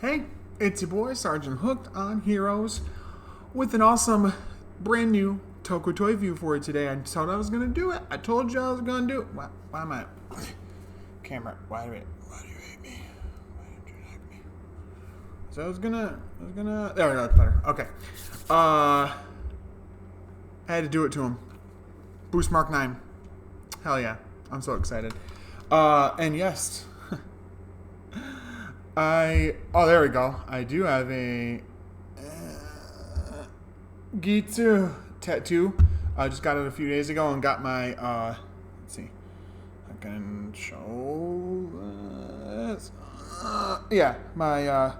Hey, it's your boy, Sergeant Hooked on Heroes, with an awesome, brand new Toku toy view for you today. I told I was going to do it. I told you I was going to do it. Why am I... Camera, why do you hate me? Why did you like me? So I was gonna... There we go, that's better. Okay. I had to do it to him. Boost Mark 9. Hell yeah. I'm so excited. And yes... Oh, there we go. I do have a Gitsu tattoo. I just got it a few days ago and got my, let's see. I can show this. Yeah, my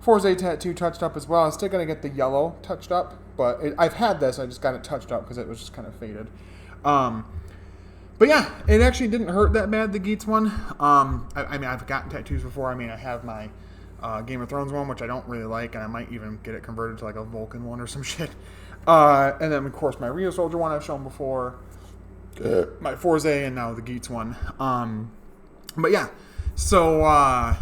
Forza tattoo touched up as well. I'm still going to get the yellow touched up, but I've had this. I just got it touched up because it was just kind of faded. But yeah, it actually didn't hurt that bad, the Geats one. I mean, I've gotten tattoos before. I mean, I have my Game of Thrones one, which I don't really like, and I might even get it converted to like a Vulcan one or some shit. And then, of course, my Rio Soldier one I've shown before, my Forza, and now the Geats one. But yeah, so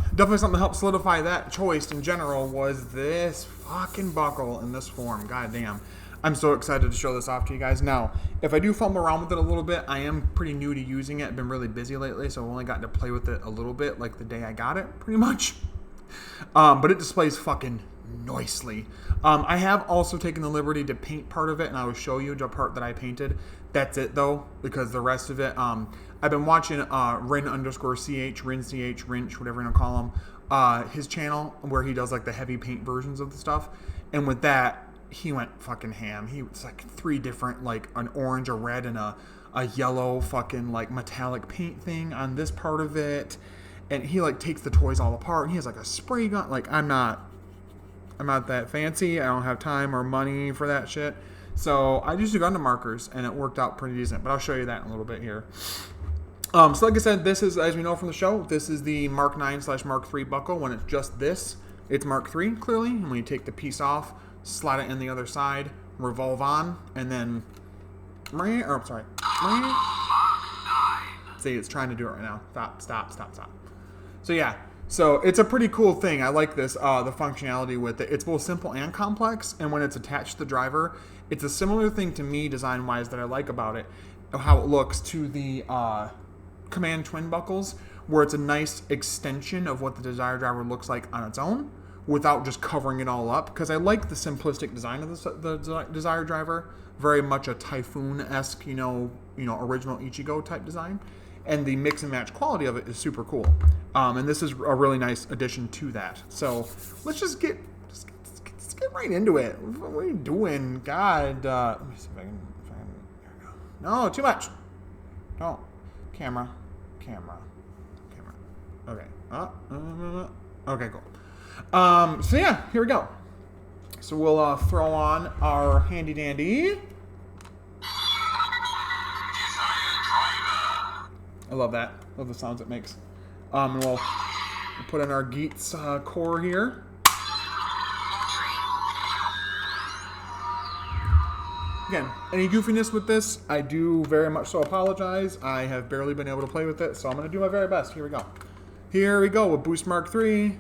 definitely something to help solidify that choice in general was this fucking buckle in this form. God damn. I'm so excited to show this off to you guys. Now, if I do fumble around with it a little bit, I am pretty new to using it. I've been really busy lately, so I've only gotten to play with it a little bit, like the day I got it, pretty much. But it displays fucking nicely. I have also taken the liberty to paint part of it, and I will show you the part that I painted. That's it, though, because the rest of it, I've been watching Rin_CH, Rinch, whatever you want to call him, his channel, where he does, like, the heavy paint versions of the stuff. And with that, he went fucking ham. He was like 3 different, like an orange, a red, and a yellow fucking like metallic paint thing on this part of it. And he like takes the toys all apart, and he has like a spray gun. Like I'm not that fancy. I don't have time or money for that shit. So I just took Gundam markers, and it worked out pretty decent. But I'll show you that in a little bit here. So like I said, this is, as we know from the show, this is the Mark 9/Mark 3 buckle. When it's just this, it's Mark 3 clearly. And when you take the piece off, slide it in the other side, revolve on, and then... See, it's trying to do it right now. Stop. So yeah, so it's a pretty cool thing. I like this, the functionality with it. It's both simple and complex, and when it's attached to the driver, it's a similar thing to me, design-wise, that I like about it, how it looks to the Command Twin buckles, where it's a nice extension of what the Desire driver looks like on its own, without just covering it all up, because I like the simplistic design of the Desire driver, very much a Typhoon-esque, you know, original Ichigo type design, and the mix and match quality of it is super cool. And this is a really nice addition to that. So let's just get right into it. What are you doing, God? Let me see if I can. There we go. No, too much. No, camera. Okay. Okay, cool. So yeah, here we go. So we'll throw on our handy dandy. I love that. Love the sounds it makes. And we'll put in our Geats core here. Again, any goofiness with this, I do very much so apologize. I have barely been able to play with it, so I'm going to do my very best. Here we go. Here we go with Boost Mark 3.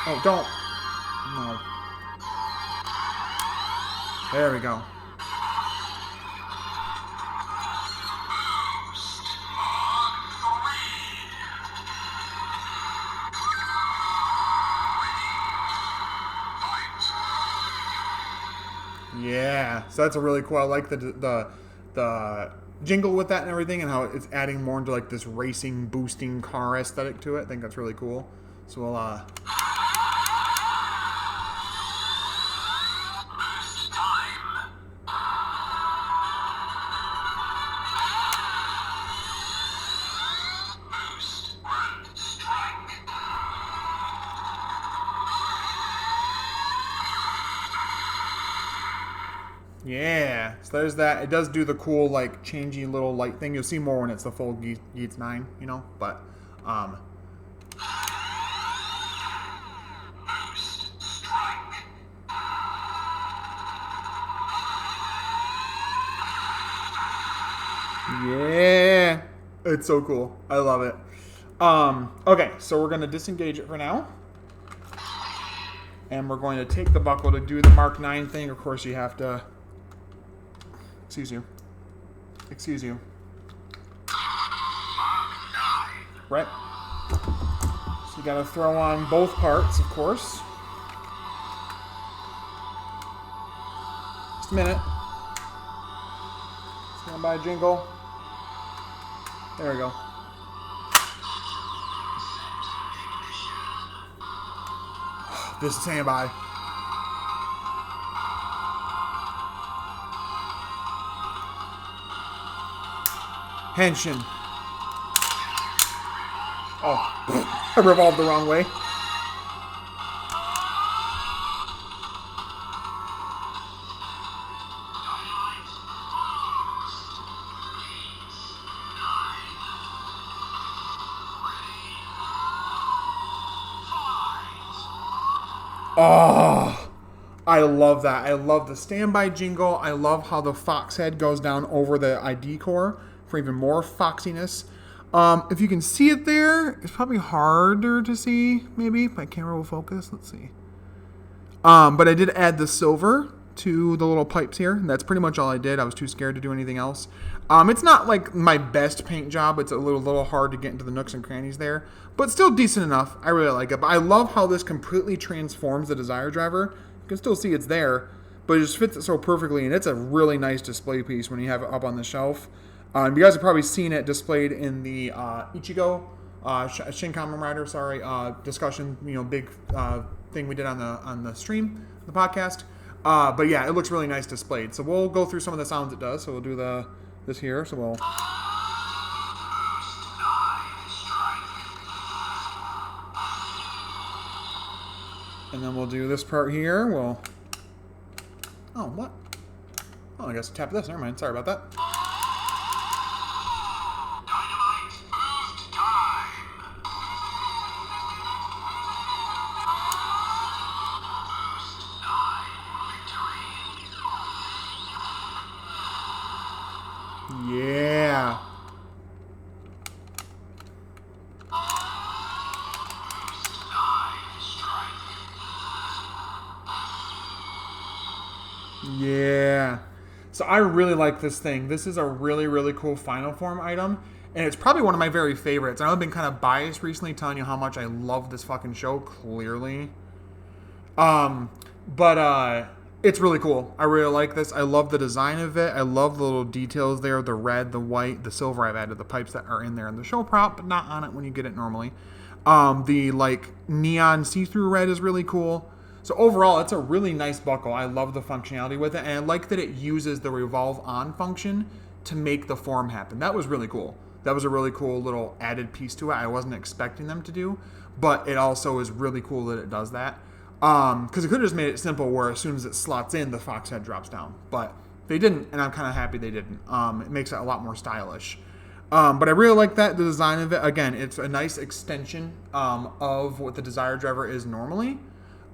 Oh, don't. No. There we go. Yeah, so that's a really cool. I like the jingle with that and everything, and how it's adding more into like this racing, boosting car aesthetic to it. I think that's really cool. So we'll yeah, so there's that. It does do the cool, like, changey little light thing. You'll see more when it's the full Geats 9, you know? But, Yeah. It's so cool. I love it. Okay, so we're going to disengage it for now. And we're going to take the buckle to do the Mark 9 thing. Of course, you have to... Excuse you. Right? So you got to throw on both parts, of course. Just a minute. Stand by, jingle. There we go. This is standby. Henshin. Oh, I revolved the wrong way. Oh, I love that. I love the standby jingle. I love how the fox head goes down over the ID core for even more foxiness. If you can see it there, it's probably harder to see, maybe. My camera will focus. Let's see. But I did add the silver to the little pipes here. And that's pretty much all I did. I was too scared to do anything else. It's not like my best paint job. It's a little hard to get into the nooks and crannies there. But still decent enough. I really like it. But I love how this completely transforms the Desire Driver. You can still see it's there, but it just fits it so perfectly. And it's a really nice display piece when you have it up on the shelf. You guys have probably seen it displayed in the Ichigo, Shin Kamen Rider, discussion, big thing we did on the stream, the podcast. But yeah, it looks really nice displayed. So we'll go through some of the sounds it does. So we'll do this here. So we'll... And then we'll do this part here. We'll... Oh, what? Oh, I guess tap this. Never mind. Sorry about that. Yeah. Yeah. So I really like this thing. This is a really, really cool Final Form item. And it's probably one of my very favorites. I've been kind of biased recently telling you how much I love this fucking show, clearly. But it's really cool. I really like this. I love the design of it. I love the little details there. The red, the white, the silver. I've added the pipes that are in there in the show prop, but not on it when you get it normally. The like neon see-through red is really cool. So overall, it's a really nice buckle. I love the functionality with it. And I like that it uses the revolve on function to make the form happen. That was really cool. That was a really cool little added piece to it. I wasn't expecting them to do, but it also is really cool that it does that. Because it could have just made it simple where as soon as it slots in, the fox head drops down. But they didn't, and I'm kind of happy they didn't. It makes it a lot more stylish. But I really like that, the design of it. Again, it's a nice extension of what the Desire Driver is normally.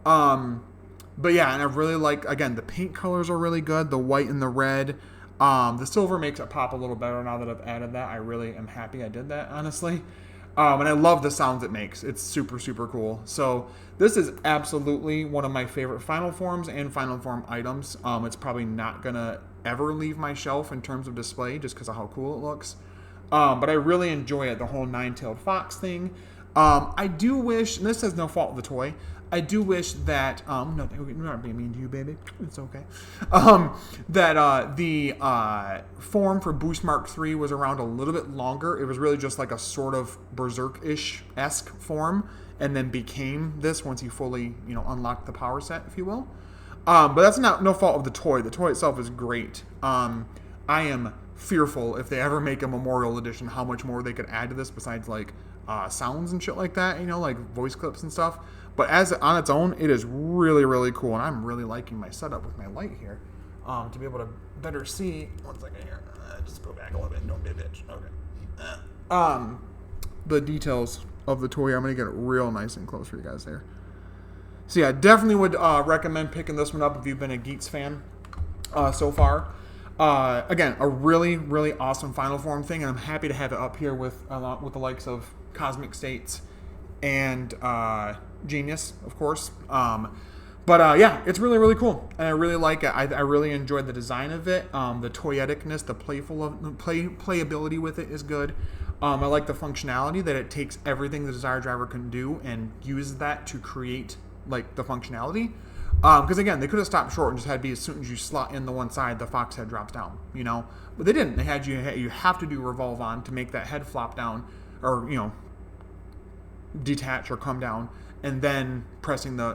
But yeah, and I really like, again, the paint colors are really good. The white and the red. The silver makes it pop a little better now that I've added that. I really am happy I did that, honestly. And I love the sounds it makes. It's super, super cool. So this is absolutely one of my favorite Final Forms and Final Form items. It's probably not going to ever leave my shelf in terms of display just because of how cool it looks. But I really enjoy it, the whole nine-tailed fox thing. I do wish, and this has no fault of the toy, I do wish that, no, we're not being mean to you, baby. It's okay. That the form for Boost Mark 3 was around a little bit longer. It was really just like a sort of Berserk-ish-esque form, and then became this once you fully, unlocked the power set, if you will. But that's no fault of the toy. The toy itself is great. I am fearful if they ever make a Memorial Edition, how much more they could add to this besides like sounds and shit like that, like voice clips and stuff. But as on its own, it is really, really cool. And I'm really liking my setup with my light here to be able to better see. One second here. Just go back a little bit. Don't be a bitch. Okay. The details of the toy, I'm going to get it real nice and close for you guys there. So yeah, definitely would recommend picking this one up if you've been a Geats fan so far. Again, a really, really awesome Final Form thing, and I'm happy to have it up here with the likes of Cosmic States and Genius, of course. But yeah, it's really, really cool, and I really like it. I really enjoyed the design of it. The toyeticness, the playability with it is good. I like the functionality that it takes everything the Desire Driver can do and uses that to create like the functionality. Because again, they could have stopped short and just had be as soon as you slot in the one side, the fox head drops down, you know. But they didn't. They had you have to do revolve on to make that head flop down, or detach or come down, and then pressing the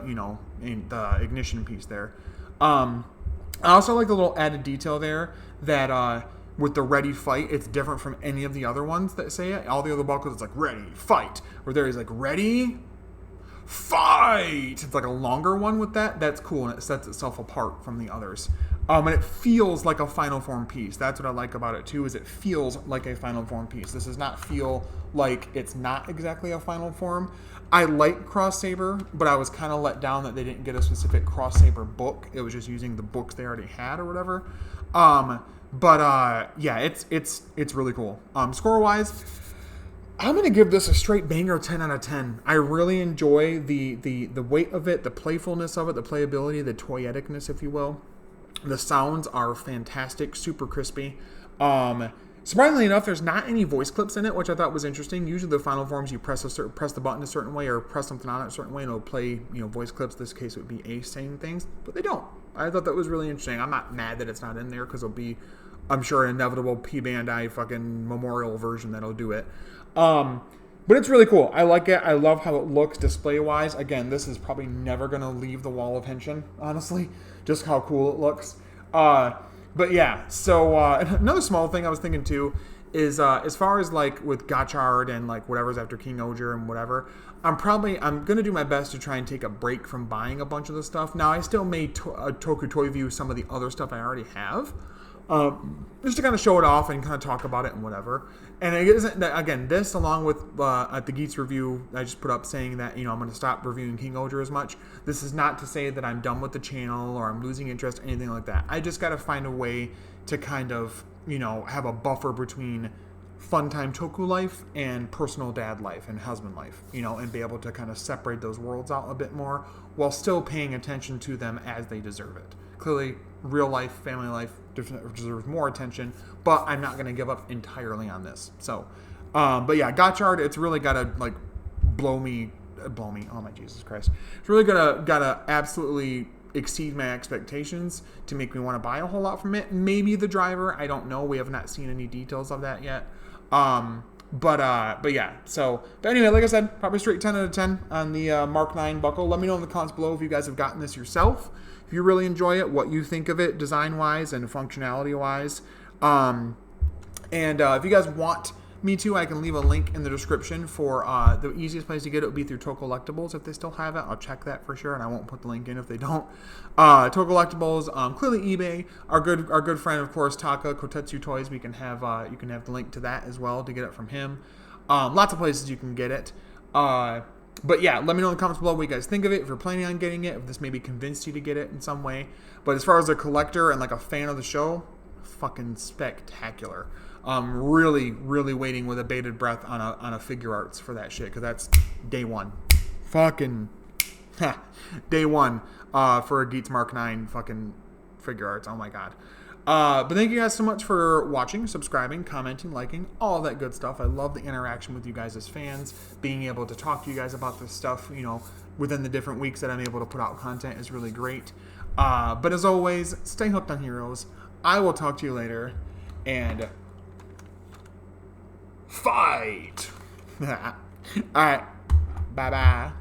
the ignition piece there. I also like the little added detail there that with the ready fight, it's different from any of the other ones that say it. All the other buckles, it's like ready fight, or there is like ready fight. It's like a longer one with that. That's cool, and it sets itself apart from the others. And it feels like a Final Form piece. That's what I like about it too, is it feels like a Final Form piece. This does not feel like it's not exactly a Final Form. I like Cross Saber, but I was kind of let down that they didn't get a specific Cross Saber book. It was just using the books they already had or whatever. Yeah, it's really cool. Score wise, I'm going to give this a straight banger 10 out of 10. I really enjoy the weight of it, the playfulness of it, the playability, the toyeticness, if you will. The sounds are fantastic, super crispy. Surprisingly enough, there's not any voice clips in it, which I thought was interesting. Usually the Final Forms, you press the button a certain way or press something on it a certain way and it'll play voice clips. This case it would be Ace saying things, but they don't. I thought that was really interesting. I'm not mad that it's not in there because it'll be, I'm sure, an inevitable P-Bandai fucking memorial version that'll do it. But it's really cool. I like it. I love how it looks display-wise. Again, this is probably never going to leave the wall of Henshin, honestly. Just how cool it looks. But yeah, so another small thing I was thinking too is as far as like with Gotchard and like whatever's after King Oger and whatever, I'm going to do my best to try and take a break from buying a bunch of the stuff. Now, I still may Toku Toy View some of the other stuff I already have. Just to kind of show it off and kind of talk about it and whatever. And it isn't that, again, this along with at the Geats review I just put up saying that I'm going to stop reviewing King Oger as much. This is not to say that I'm done with the channel or I'm losing interest or anything like that. I just got to find a way to kind of have a buffer between fun time Toku life and personal dad life and husband life, and be able to kind of separate those worlds out a bit more while still paying attention to them as they deserve it. Clearly, real life, family life deserves more attention, but I'm not going to give up entirely on this. So, but yeah, Gotchard, it's really got to like blow me. Oh my Jesus Christ! It's really gotta absolutely exceed my expectations to make me want to buy a whole lot from it. Maybe the driver, I don't know. We have not seen any details of that yet. But yeah. So, but anyway, like I said, probably straight 10 out of 10 on the Mark 9 buckle. Let me know in the comments below if you guys have gotten this yourself. If you really enjoy it, what you think of it design-wise and functionality-wise. And if you guys want me to, I can leave a link in the description for the easiest place to get it would be through Toku Collectibles if they still have it. I'll check that for sure, and I won't put the link in if they don't. Toku Collectibles, clearly eBay. Our good friend, of course, Taka Kotetsu Toys. We can have you can have the link to that as well to get it from him. Lots of places you can get it. But yeah, let me know in the comments below what you guys think of it, if you're planning on getting it, if this maybe convinced you to get it in some way. But as far as a collector and like a fan of the show, fucking spectacular. Really, really waiting with a bated breath on a figure arts for that shit, because that's day one. Fucking day one for a Geats Mark 9 fucking figure arts. Oh my god. But thank you guys so much for watching, subscribing, commenting, liking, all that good stuff. I love the interaction with you guys as fans. Being able to talk to you guys about this stuff, within the different weeks that I'm able to put out content is really great. But as always, stay hooked on Heroes. I will talk to you later, and fight! Alright, bye-bye.